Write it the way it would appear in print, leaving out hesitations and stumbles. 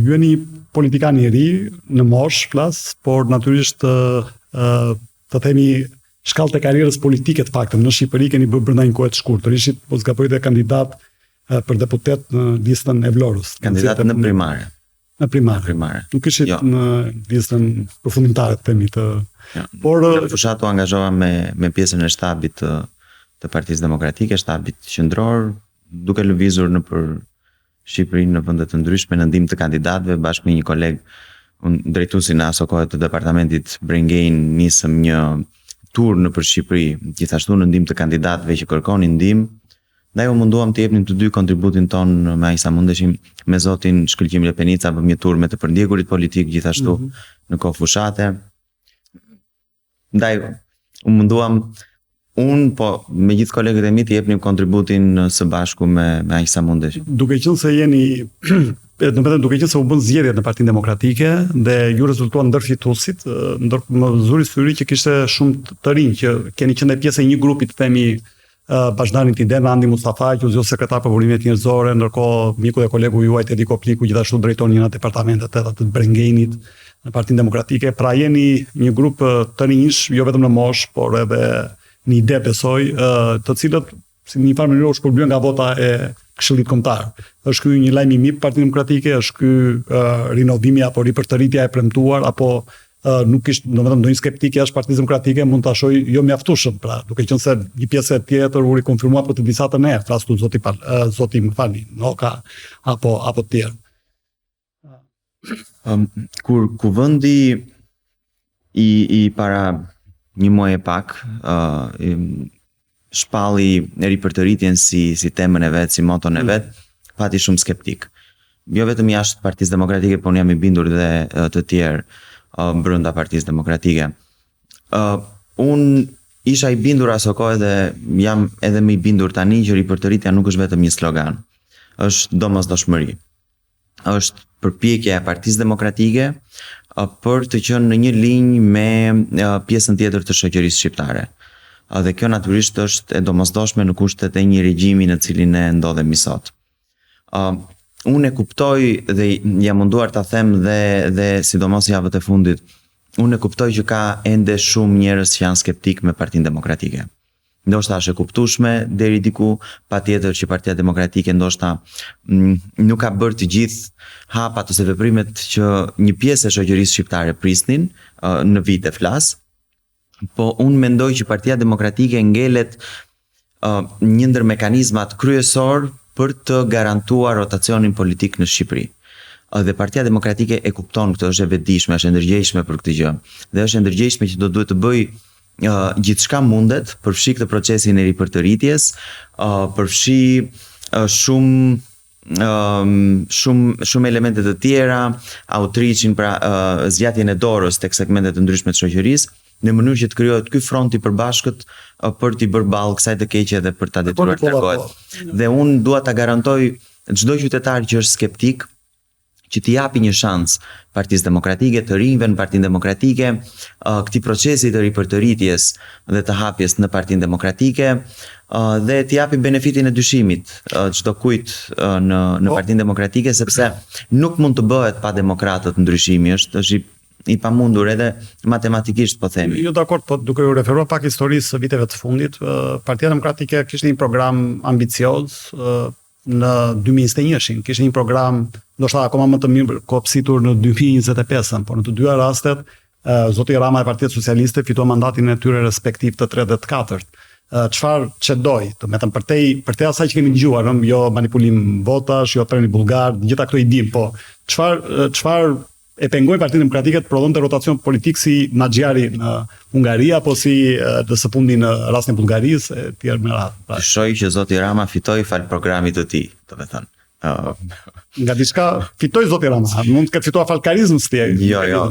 Ju jeni politikan i ri në mosh flas, por natyrisht të themi shkallët e karrierës politike të paktën në Shqipëri keni bërë brenda një kohe të shkurtër. Ishit po zgapoj dhe kandidat për deputet në listën e Vlorës. Kandidat në primare. Në primare. Nuk ishit në listën përfundimtare të themi të. Por në fushat u angazhova me pjesën e shtabit të Partisë Demokratike, shtabit qendror, duke lëvizur nëpër Shqipërinë në vende të ndryshme në ndihmë të kandidatëve bashkë me një koleg, unë drejtuesi në aso kohë të departamentit Brengejn, nisëm një tur nëpër Shqipëri, gjithashtu në ndihmë të kandidatëve që kërkonin ndihmë. Ndaj u munduam të jepnim të dy kontributin ton me aq sa mundeshim me zotin Shkëlqim Lepenica, bëm një tur me të përndjekurit politik gjithashtu në kohë fushate. Ndaj u munduam unë, po me gjithë kolegët e mi të jepnim kontributin së bashku me aq sa mundesh. Duke qenë se jeni, duke qenë se u bën zgjedhjet në Partinë Demokratike dhe ju rezultuan ndër fituesit, më zuri syri që kishte shumë të rinj që keni qenë pjesë e një grupi të themi bashkëdarin Tiden, Andi Mustafa, që u zgjon sekretar për burime njerëzore, ndërkohë miku dhe kolegu juaj Tedi Kopliku gjithashtu drejton një nga departamentet të Brengejnit në Partinë Demokratike. Pra jeni një grup të rinjsh, jo vetëm në mosh, por edhe një ide besoj, të cilët si një farë mënyrë u shpërblyen nga vota e Këshillit Kombëtar. Është ky një lajm i mirë për Partinë Demokratike, është ky rinovimi apo ripërtëritja e premtuar, apo nuk kishte domethënë ndonjë skeptik jashtë Partisë Demokratike mund ta shohë jo mjaftueshëm, pra duke qenë se një pjesë tjetër u rikonfirmua për të disa të ne, thrastu zoti më falni, Noka apo të tjerë. Kur kuvendi i para një muaj e pak shpalli ripërtëritjen si temën e vet, si moton e vet, pati shumë skeptik. Jo vetëm jashtë Partisë Demokratike, por jam i bindur dhe të tjerë brenda Partisë Demokratike. Unë isha i bindur aso kohë dhe jam edhe më i bindur tani që ripërtëritja nuk është vetëm një slogan. Është domosdoshmëri. Është përpjekja e Partisë Demokratike për të qenë në një linjë me pjesën tjetër të shoqërisë shqiptare. Dhe kjo natyrisht është e domosdoshme në kushtet e një regjimi në cilin ne ndodhemi sot. Unë e kuptoj dhe jam munduar ta them dhe sidomos javët e fundit, unë e kuptoj që ka ende shumë njerëz që janë skeptik me Partinë Demokratike. Ndoshta është e kuptueshme deri diku, patjetër që Partia Demokratike ndoshta nuk ka bërë të gjithë hapat ose veprimet që një pjesë e shoqërisë shqiptare prisnin në vite flas, po unë mendoj që Partia Demokratike ngelet një ndër mekanizmat kryesor për të garantuar rotacionin politik në Shqipëri. Dhe Partia Demokratike e kupton këtë, është e vetëdijshme, është e ndërgjegjshme për këtë gjë. Dhe është e ndërgjegjshme që duhet të bëj gjithçka mundet përfshi këtë procesin e ripërtëritjes, përfshi shumë elemente të tjera, outreachin, pra zgjatjen e dorës tek segmente të ndryshme të shoqërisë, në mënyrë që të krijohet ky front i përbashkët për t'i bërë ballë kësaj të keqe dhe për ta detyruar të largohet. Dhe unë dua ta garantoj çdo qytetar që është skeptik që t'i japi një shans Partisë Demokratike, të rinjve në Partinë Demokratike, këtij procesi të ripërtëritjes dhe të hapjes në Partinë Demokratike, dhe t'i japi benefitin e dyshimit çdo kujt në Partinë Demokratike, sepse nuk mund të bëhet pa demokratët ndryshimi, është i pamundur edhe matematikisht po themi. Jo dakord, po duke u referuar pak historisë së viteve të fundit, Partia Demokratike kishte një program ambicioz në 2021, kishte një program ndoshta akoma më të mirë kopsitur në 2025, por në të dyja rastet zoti Rama e Partisë Socialiste fitua mandatin e tyre respektiv të 3 dhe të 4. Çfarë çdoi, domethënë për te asaj që kemi dëgjuar, jo manipulim votash, jo treni bullgar, gjitha këto i dim, po çfarë e pengoi Partinë Demokratike të prodhonte rotacion politik si Maxhiari në Hungari apo si në së fundi në rastin e Bullgarisë e tjerë me radhë. Shoj që zoti Rama fitoi fal programit të tij, domethënë. Nga diçka fitoi zoti Rama, mund të ketë fituar fal karizmës tjetër. Jo.